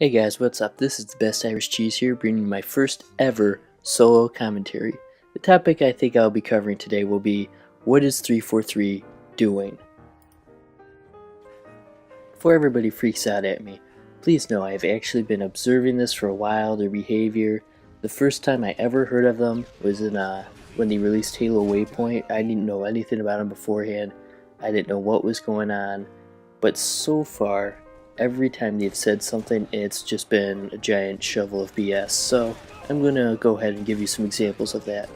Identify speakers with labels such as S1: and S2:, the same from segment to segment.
S1: Hey guys, what's up? This is the Best Irish Cheese here, bringing you my first ever solo commentary. The topic I think I'll be covering today will be, what is 343 doing? Before everybody freaks out at me, please know I've actually been observing this for a while, their behavior. The first time I ever heard of them was in when they released Halo Waypoint. I didn't know anything about them beforehand. I didn't know what was going on, but so far, every time they've said something, it's just been a giant shovel of BS. So I'm going to go ahead and give you some examples of that.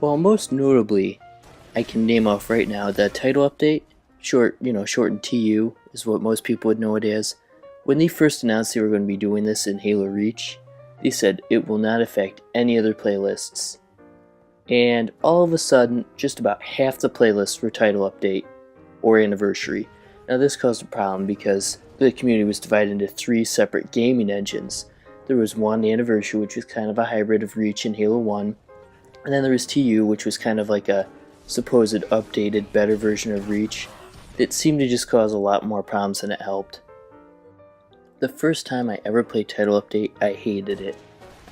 S1: Well, most notably, I can name off right now the title update, shortened TU is what most people would know it as. When they first announced they were going to be doing this in Halo Reach, they said it will not affect any other playlists. And all of a sudden, just about half the playlists were title update or anniversary. Now this caused a problem because the community was divided into three separate gaming engines. There was one, Anniversary, which was kind of a hybrid of Reach and Halo 1, and then there was TU, which was kind of like a supposed updated, better version of Reach. It seemed to just cause a lot more problems than it helped. The first time I ever played Title Update, I hated it.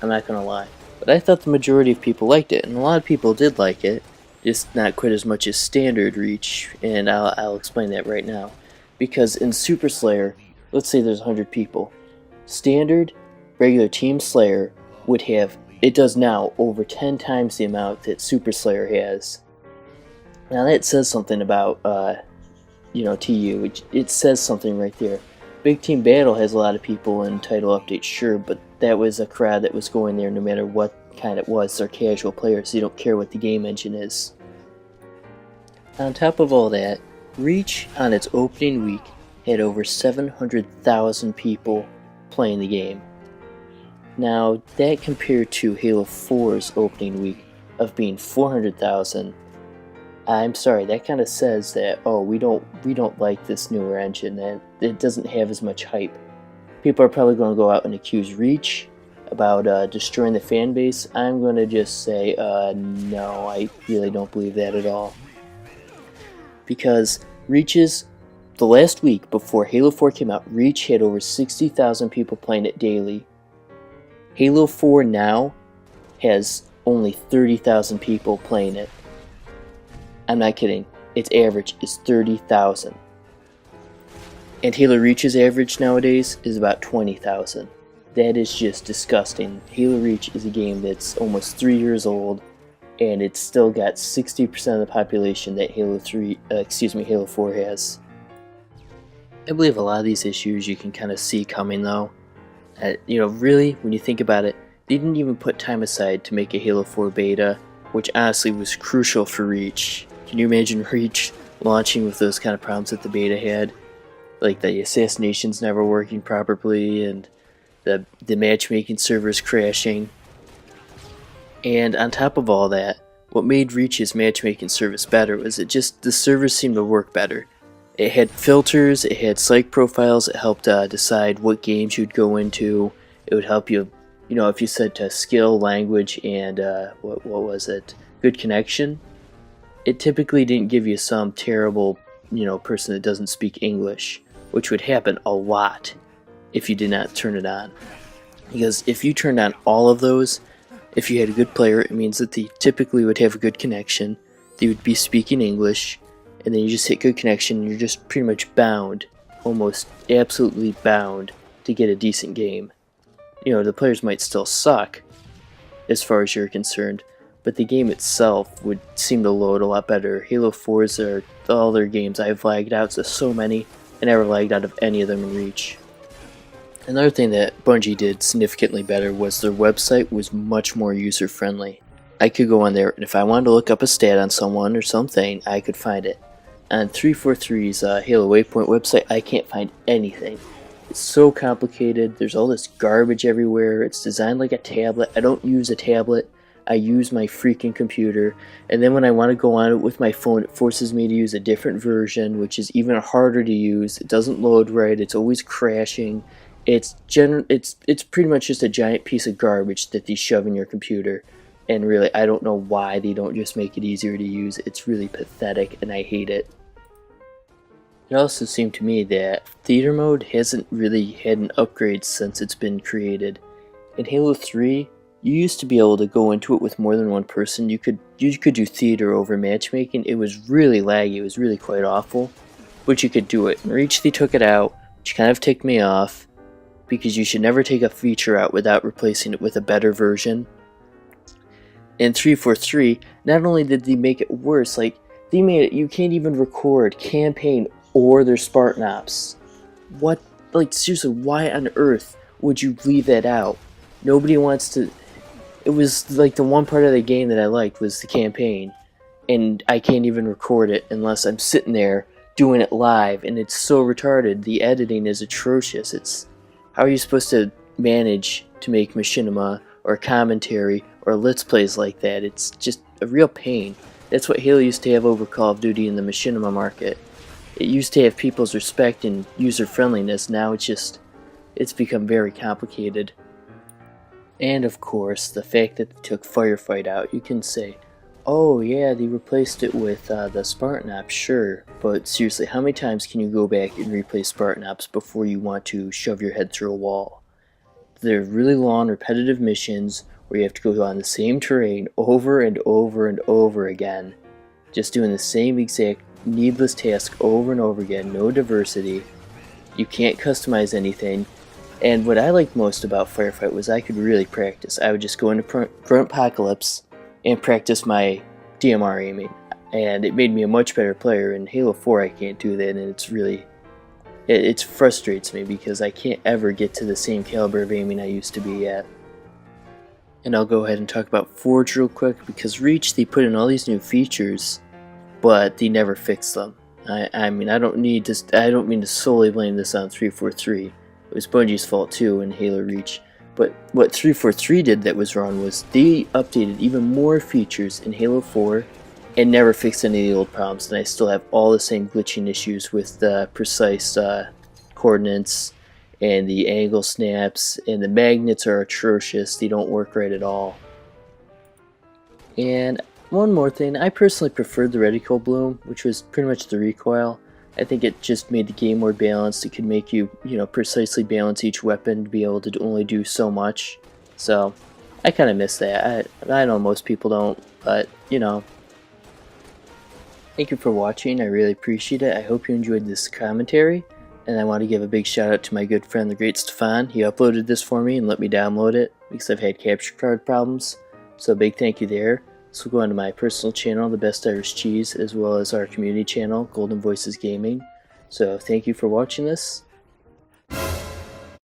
S1: I'm not gonna lie. But I thought the majority of people liked it, and a lot of people did like it, just not quite as much as Standard Reach, and I'll explain that right now. Because in Super Slayer, let's say there's 100 people. Standard, regular Team Slayer would have, it does now, over 10 times the amount that Super Slayer has. Now that says something about, TU. It says something right there. Big Team Battle has a lot of people in Title Update, sure, but that was a crowd that was going there no matter what kind it was. They're casual players, so you don't care what the game engine is. On top of all that, Reach, on its opening week, had over 700,000 people playing the game. Now, that compared to Halo 4's opening week of being 400,000, I'm sorry, that kind of says that, oh, we don't like this newer engine, and it doesn't have as much hype. People are probably going to go out and accuse Reach about destroying the fan base. I'm going to just say, no, I really don't believe that at all. Because Reach's, the last week before Halo 4 came out, Reach had over 60,000 people playing it daily. Halo 4 now has only 30,000 people playing it. I'm not kidding, its average is 30,000. And Halo Reach's average nowadays is about 20,000. That is just disgusting. Halo Reach is a game that's almost 3 years old, and it's still got 60% of the population that Halo 4 has. I believe a lot of these issues you can kind of see coming though. Really, when you think about it, they didn't even put time aside to make a Halo 4 beta, which honestly was crucial for Reach. Can you imagine Reach launching with those kind of problems that the beta had? Like the assassinations never working properly, and the matchmaking servers crashing. And on top of all that, what made Reach's matchmaking service better was the servers seemed to work better. It had filters, it had psych profiles, it helped decide what games you'd go into. It would help you, if you said to skill, language, and what was it, good connection. It typically didn't give you some terrible, person that doesn't speak English, which would happen a lot if you did not turn it on. Because if you turned on all of those, if you had a good player, it means that they typically would have a good connection, they would be speaking English, and then you just hit good connection, and you're just pretty much bound, almost absolutely bound, to get a decent game. The players might still suck, as far as you're concerned, but the game itself would seem to load a lot better. Halo 4's all their games I've lagged out to so many, I never lagged out of any of them in Reach. Another thing that Bungie did significantly better was their website was much more user-friendly. I could go on there, and if I wanted to look up a stat on someone or something, I could find it. On 343's Halo Waypoint website, I can't find anything. It's so complicated, there's all this garbage everywhere, it's designed like a tablet. I don't use a tablet, I use my freaking computer, and then when I want to go on it with my phone, it forces me to use a different version, which is even harder to use. It doesn't load right, it's always crashing. It's pretty much just a giant piece of garbage that they shove in your computer, and really, I don't know why they don't just make it easier to use. It's really pathetic, and I hate it. It also seemed to me that theater mode hasn't really had an upgrade since it's been created. In Halo 3, you used to be able to go into it with more than one person. You could do theater over matchmaking. It was really laggy. It was really quite awful, but you could do it. In Reach, they took it out, which kind of ticked me off because you should never take a feature out without replacing it with a better version. In 343, not only did they make it worse, like they made it you can't even record campaign or their Spartan Ops. What, like seriously, why on earth would you leave that out? Nobody wants to. It was like the one part of the game that I liked was the campaign, and I can't even record it unless I'm sitting there doing it live, and it's so retarded. The editing is atrocious. It's how are you supposed to manage to make machinima or commentary or let's plays like that? It's just a real pain. That's what Halo used to have over Call of Duty in the machinima market. It used to have people's respect and user friendliness. Now it's become very complicated. And of course, the fact that they took Firefight out, you can say, oh yeah, they replaced it with the Spartan Ops, sure, but seriously, how many times can you go back and replay Spartan Ops before you want to shove your head through a wall? They're really long, repetitive missions where you have to go on the same terrain over and over and over again, just doing the same exact needless task over and over again, no diversity. You can't customize anything. And what I liked most about Firefight was I could really practice. I would just go into Grunt Apocalypse and practice my DMR aiming. And it made me a much better player. In Halo 4 I can't do that, and it's really... It frustrates me because I can't ever get to the same caliber of aiming I used to be at. And I'll go ahead and talk about Forge real quick, because Reach, they put in all these new features, but they never fixed them. I mean, I don't mean to solely blame this on 343. It was Bungie's fault too in Halo Reach. But what 343 did that was wrong was they updated even more features in Halo 4 and never fixed any of the old problems. And I still have all the same glitching issues with the precise coordinates and the angle snaps, and the magnets are atrocious. They don't work right at all. And one more thing, I personally preferred the reticle bloom, which was pretty much the recoil. I think it just made the game more balanced. It could make you, precisely balance each weapon to be able to only do so much. So, I kind of miss that. I know most people don't, but, Thank you for watching. I really appreciate it. I hope you enjoyed this commentary. And I want to give a big shout out to my good friend, the great Stefan. He uploaded this for me and let me download it because I've had capture card problems. So, a big thank you there. So go on to my personal channel, The Best Irish Cheese, as well as our community channel, Golden Voices Gaming. So thank you for watching this,